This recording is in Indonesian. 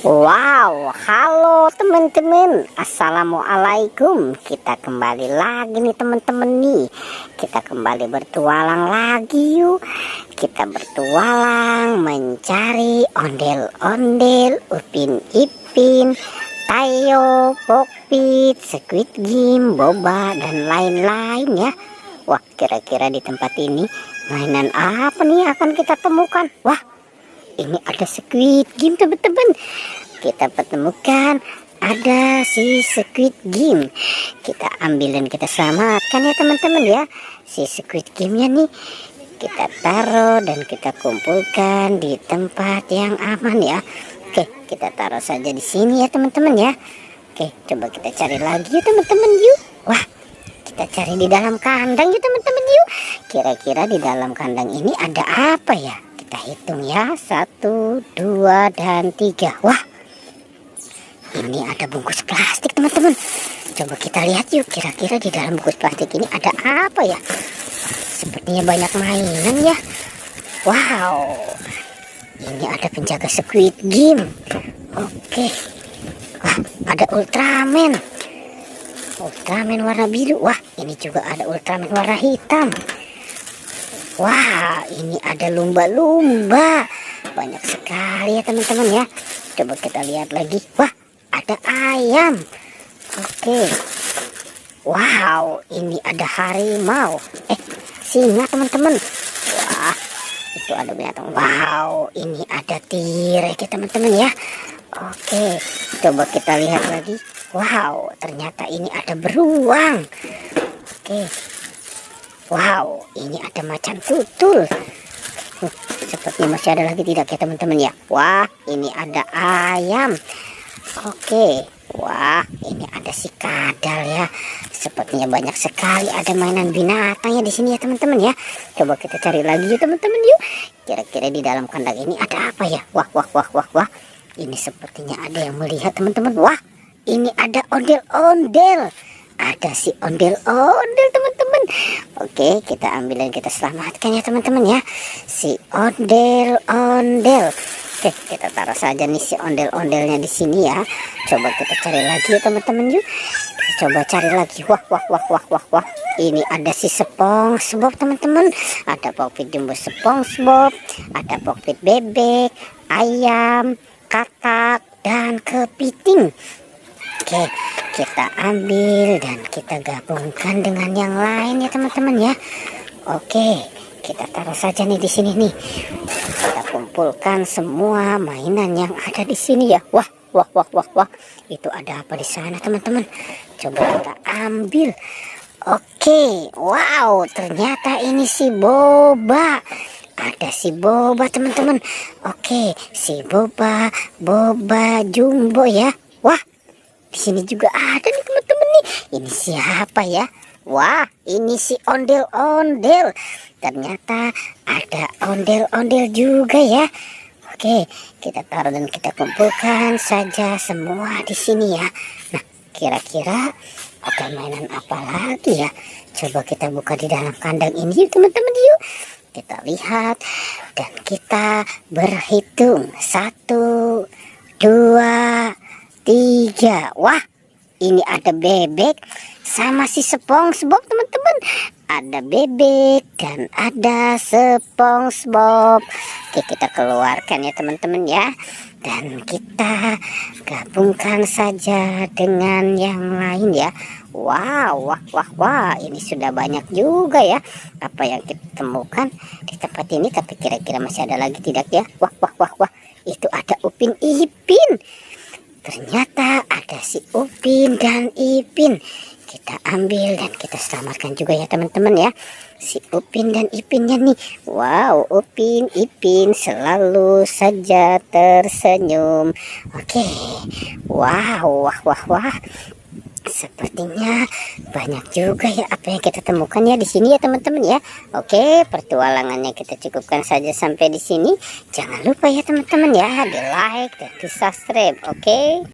Wow, halo teman-teman, assalamualaikum. Kita kembali lagi nih teman-teman nih. Kita kembali bertualang lagi yuk. Kita bertualang mencari ondel-ondel, Upin Ipin, Tayo, Pokpit, Squid Game, Boba, dan lain-lain ya. Wah, kira-kira di tempat ini mainan apa nih akan kita temukan? Wah, ini ada Squid Game teman-teman. Kita pertemukan ada si Squid Game. Kita ambil dan kita selamatkan ya teman-teman ya. Si Squid Game-nya nih kita taruh dan kita kumpulkan di tempat yang aman ya. Oke, kita taruh saja di sini ya teman-teman ya. Oke, coba kita cari lagi ya teman-teman yuk. Wah, kita cari di dalam kandang ya teman-teman yuk. Kira-kira di dalam kandang ini ada apa ya? Kita hitung ya, 1, 2, dan 3. Wah, ini ada bungkus plastik teman-teman. Coba kita lihat yuk, kira-kira di dalam bungkus plastik ini ada apa ya? Sepertinya banyak mainan ya. Wow, ini ada penjaga Squid Game. Oke. Wah, ada Ultraman. Ultraman warna biru. Wah, ini juga ada Ultraman warna hitam. Wah, ini ada lumba-lumba. Banyak sekali ya teman-teman ya. Coba kita lihat lagi. Wah, ada ayam. Oke. Wow, ini ada harimau. Singa teman-teman. Wah, itu ada binatang. Wow, ini ada tirek ya teman-teman ya. Oke, coba kita lihat lagi. Wow, ternyata ini ada beruang. Oke. Wow, ini ada macan tutul. Sepertinya masih ada lagi tidak ya teman-teman ya. Wah, ini ada ayam. Oke. Wah, ini ada si kadal ya. Sepertinya banyak sekali ada mainan binatang ya di sini ya teman-teman ya. Coba kita cari lagi ya teman-teman yuk. Kira-kira di dalam kandang ini ada apa ya? Wah, wah, wah, wah, wah. Ini sepertinya ada yang melihat teman-teman. Wah, ini ada ondel-ondel. Ada si ondel-ondel teman-teman. Oke, kita ambil dan kita selamatkan ya teman-teman ya. Si ondel-ondel. Oke, kita taruh saja nih si ondel-ondelnya di sini ya. Coba kita cari lagi ya teman-teman yuk. Kita coba cari lagi. Wah, wah, wah, wah, wah, wah. Ini ada si SpongeBob teman-teman. Ada Pokpit jumbo SpongeBob. Ada Pokpit bebek, ayam, katak, dan kepiting. Oke, kita ambil dan kita gabungkan dengan yang lain ya teman-teman ya. Oke, kita taruh saja nih di sini nih. Kita kumpulkan semua mainan yang ada di sini ya. Wah, wah, wah, wah, wah. Itu ada apa di sana teman-teman? Coba kita ambil. Oke, wow, ternyata ini si Boba. Ada si Boba teman-teman. Oke, si Boba jumbo ya. Wah, di sini juga ada nih teman-teman nih. Ini siapa ya? Wah, ini si ondel-ondel. Ternyata ada ondel-ondel juga ya. Oke, kita taruh dan kita kumpulkan saja semua di sini ya. Nah, kira-kira ada mainan apa lagi ya? Coba kita buka di dalam kandang ini teman-teman yuk. Kita lihat dan kita berhitung. 1, 2, 3. Wah, ini ada bebek sama si SpongeBob teman-teman. Ada bebek dan ada SpongeBob. Oke, kita keluarkan ya teman-teman ya. Dan kita gabungkan saja dengan yang lain ya. Wow, wah, wah, wah. Ini sudah banyak juga ya apa yang kita temukan di tempat ini. Tapi kira-kira masih ada lagi tidak ya? Wah, wah, wah, wah. Itu ada Upin Ipin. Ternyata ada si Upin dan Ipin. Kita ambil dan kita selamatkan juga ya teman-teman ya. Si Upin dan Ipinnya nih. Wow, Upin Ipin selalu saja tersenyum. Oke. Wow, wah, wah, wah. Sepertinya banyak juga ya apa yang kita temukan ya di sini ya teman-teman ya. Oke, pertualangannya kita cukupkan saja sampai di sini. Jangan lupa ya teman-teman ya, di like dan di subscribe. Oke.